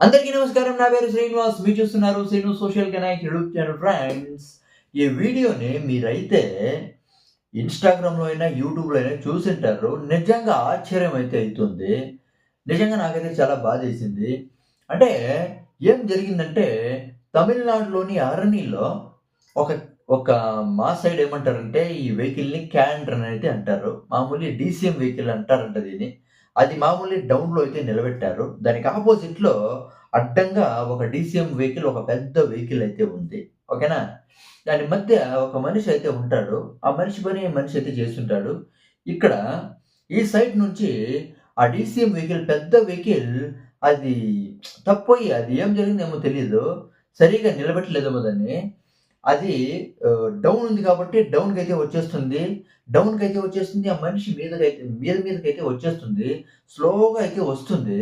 అందరికీ నమస్కారం. నా పేరు శ్రీనివాస్. మీరు చూస్తున్నారు Srinu social connect YouTube channel. Friends, ఈ వీడియోని మీరైతే ఇన్‌స్టాగ్రామ్‌లో అయినా, యూట్యూబ్‌లో అయినా చూసుంటారు. నిజంగా ఆశ్చర్యం అయితే అయితుంది. నిజంగా నాకైతే చాలా బాధేసింది. అంటే ఏం జరిగిందంటే, తమిళనాడులోని అరణిలో ఒక ఒక మా సైడ్ ఏమంటారంటే, ఈ వెహికల్‌ని క్యాంటర్ అని అయితే అంటారు. మామూలు డీసీఎం వెహికల్ అంటారంట దీన్ని. అది మామూలు డౌన్‌లో అయితే నిలబెట్టారు. దానికి అపోజిట్‌లో అడ్డంగా ఒక డీసీఎం వెహికల్, ఒక పెద్ద వెహికల్ అయితే ఉంది. ఓకేనా? దాని మధ్య ఒక మనిషి అయితే ఉంటాడు. ఆ మనిషి పని మనిషి అయితే చేస్తుంటాడు. ఇక్కడ ఈ సైడ్ నుంచి ఆ డీసీఎం వెహికల్, పెద్ద వెహికల్, అది తప్పొయ్యి అది ఏం జరిగిందేమో తెలీదు. సరిగ్గా నిలబెట్టలేదేమో దాన్ని. అది డౌన్ ఉంది కాబట్టి డౌన్‌కైతే వచ్చేస్తుంది. డౌన్‌కైతే వచ్చేస్తుంది. ఆ మనిషి మీదకైతే వచ్చేస్తుంది. స్లోగా అయితే వస్తుంది.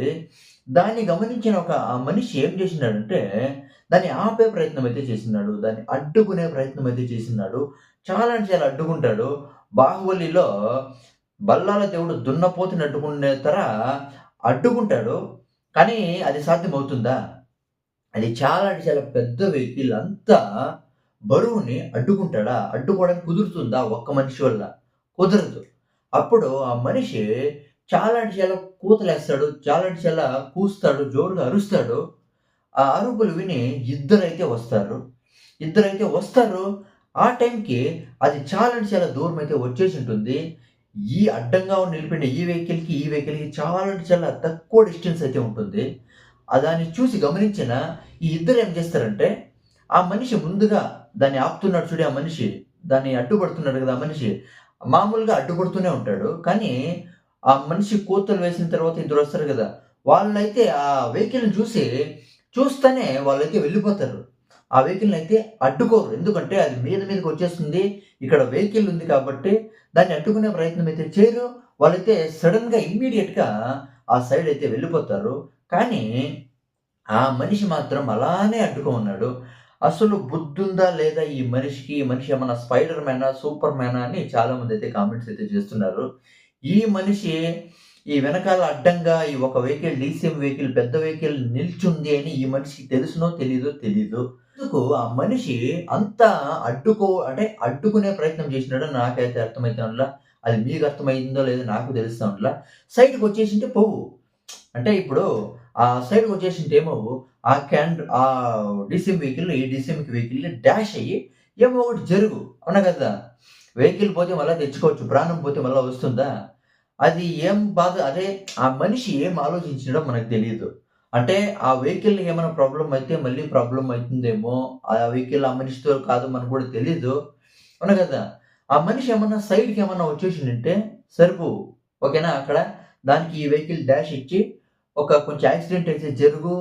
దాన్ని గమనించిన ఆ మనిషి ఏం చేసినాడంటే, దాన్ని ఆపే ప్రయత్నం అయితే చేసినాడు. దాన్ని అడ్డుకునే ప్రయత్నం అయితే చేసినాడు. చాలా అంటే చాలా అడ్డుకుంటాడు. 'బాహుబలిలో' బల్లాల దేవుడు దున్నపోతుని అడ్డుకునే అడ్డుకుంటాడు. కానీ అది సాధ్యమవుతుందా? అది చాలా అంటే చాలా పెద్ద వెహికల్, అంతా బరువుని అడ్డుకుంటాడా? అడ్డుకోవడానికి కుదురుతుందా ఒక్క మనిషి వల్ల? కుదరదు. అప్పుడు ఆ మనిషి చాలా అంటే చాలా కూతలేస్తాడు. చాలా అంటే చాలా కూస్తాడు. జోరుగా అరుస్తాడు. ఆ అరుపులు విని ఇద్దరైతే వస్తారు. ఇద్దరైతే వస్తారు. ఆ టైంకి అది చాలా అంటే చాలా దూరమైతే వచ్చేసుంటుంది. ఈ అడ్డంగా నిలిపిన ఈ వెహికల్‌కి చాలా అంటే చాలా తక్కువ డిస్టెన్స్ అయితే ఉంటుంది. దాన్ని చూసి గమనించిన ఈ ఇద్దరు ఏం చేస్తారంటే, ఆ మనిషి ముందుగా దాన్ని ఆపుతున్నాడు చూడు, ఆ మనిషి, దాన్ని అడ్డుపడుతున్నాడు కదా! ఆ మనిషి మామూలుగా అడ్డుపడుతూనే ఉంటాడు. కానీ ఆ మనిషి కూతలు వేసిన తర్వాత ఇద్దరొస్తారు కదా! వాళ్ళైతే ఆ వెహికల్‌ని చూస్తేనే వాళ్ళైతే వెళ్ళిపోతారు. ఆ వెహికల్‌నయితే అడ్డుకోరు. ఎందుకంటే అది మీదకొచ్చేస్తుంది. ఇక్కడ వెహికల్ ఉంది కాబట్టి దాన్ని అడ్డుకునే ప్రయత్నం అయితే చేయరు. వాళ్ళైతే సడెన్‌గా ఇమ్మీడియేట్‌గా ఆ సైడ్ అయితే వెళ్ళిపోతారు. కానీ ఆ మనిషి మాత్రం అలానే అడ్డుకోనున్నాడు. అసలు బుద్ధుందా లేదా ఈ మనిషికి? ఈ మనిషి ఏమన్నా స్పైడర్ మ్యానా? సూపర్ మ్యానా? అని చాలామందయితే కామెంట్స్ అయితే చేస్తున్నారు. ఈ మనిషి ఈ వెనకాల అడ్డంగా ఈ ఒక వెహికల్, డీసీఎం వెహికల్, పెద్ద వెహికల్ నిల్చుంది అని ఈ మనిషికి తెలుసునో తెలీదో. ఎందుకు ఆ మనిషి అంత అంటే అడ్డుకునే ప్రయత్నం చేసినాడో నాకైతే అర్థమైతానులా. అది మీకు అర్థమైందో లేదో నాకు తెలుస్తానులా. సైడ్‌కొచ్చేసింటే పోవు. అంటే ఇప్పుడు ఆ సైడ్‌కొచ్చేసింటే ఏమవ్వు, ఆ డీసీఎం వెహికల్, ఈ డీసీఎంకి వెహికల్‌ని డాష్ అయ్యి ఏమో ఒకటి జరుగు. అవునా కదా! వెహికల్ పోతే మళ్ళా తెచ్చుకోవచ్చు. ప్రాణం పోతే మళ్ళా వస్తుందా? అది ఏం బాధ, అదే ఆ మనిషి ఏం ఆలోచించినాడో మనకు తెలీదు. అంటే ఆ వెహికల్‌కి ఏమైనా ప్రాబ్లమ్ అయితే మళ్ళీ ప్రాబ్లమ్ అయితుందేమో, ఆ వెహికల్ ఆ మనిషితో కాదో మనకు కూడా తెలీదు. అవునా కదా! ఆ మనిషి ఏమన్నా సైడ్‌కి ఏమన్నా వచ్చేసిండుంటే సరిపోవు. ఓకేనా! అక్కడ దానికి ఈ వెహికల్ డాష్ ఇచ్చి కొంచెం యాక్సిడెంట్ అయితే జరుగు,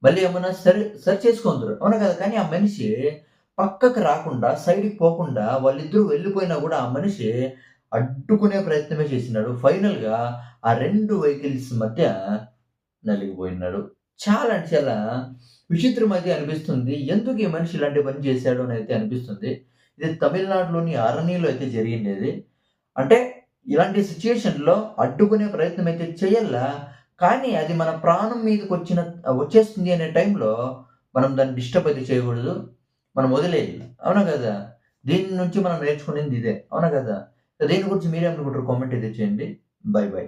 మళ్ళీ ఏమన్నా సరి చేసుకుందురు. అవునా కదా! కానీ ఆ మనిషి పక్కకి రాకుండా, సైడ్‌కి పోకుండా వాళ్ళిద్దరూ వెళ్ళిపోయినా గూడా ఆ మనిషి అడ్డుకునే ప్రయత్నమే చేసినాడు. ఫైనల్‌గా ఆ 2 వెహికల్స్ మధ్య నలిగిపోయినాడు. చాలా అంటే చాలా విచిత్రమైతే అనిపిస్తుంది. ఎందుకు ఈ మనిషి ఇలాంటి పని చేశాడు అనైతే అనిపిస్తుంది. ఇది తమిళనాడులోని అరణిలో అయితే జరిగిండిది. అంటే ఇలాంటి సిట్యుయేషన్‌లో అడ్డుకునే ప్రయత్నం అయితే చేయాలా. కానీ అది మన ప్రాణం వచ్చేస్తుంది అనే టైంలో మనం దాన్ని డిస్టర్బ్ అయితే చేయకూడదు. మనం వదిలేయాలి. అవునా కదా! దీని నుంచి మనం నేర్చుకునేది ఇదే. అవునా కదా! దీని గురించి మీరేమనుకుంటారు? కామెంట్ అయితే చేయండి. బై.